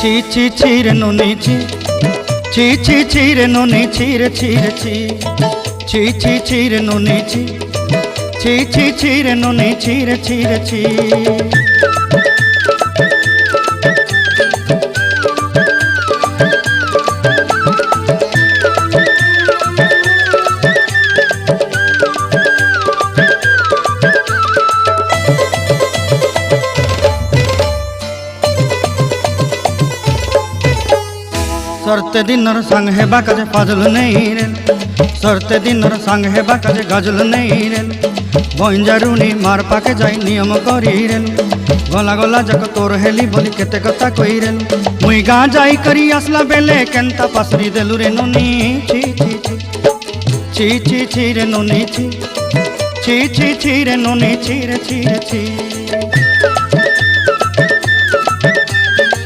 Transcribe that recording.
ছি ছি ছি রে নুনি ছি, ছি ছি ছি রে নুনি ছি রে ছি রে ছি, ছি ছি ছি রে নুনি ছি, ছি ছি ছি রে নুনি ছি রে ছি রে ছি। सरते दिनर संग हेबा काजे फाजल नहीं रेल, सरते दिनर संग हेबा काजे गाजल नहीं रेल, बंजारुनी मार पाके जाई नियम करी रेल, गला गला जक तोर हेली बोली केते कथा कई रेल, मुई गाँ जाई करी आसला बेले केंता पासरी देलु रे नुनी ची ची ची, ची ची ची रे नुनी ची, ची ची ची रे नुनी ची रे ची रे ची।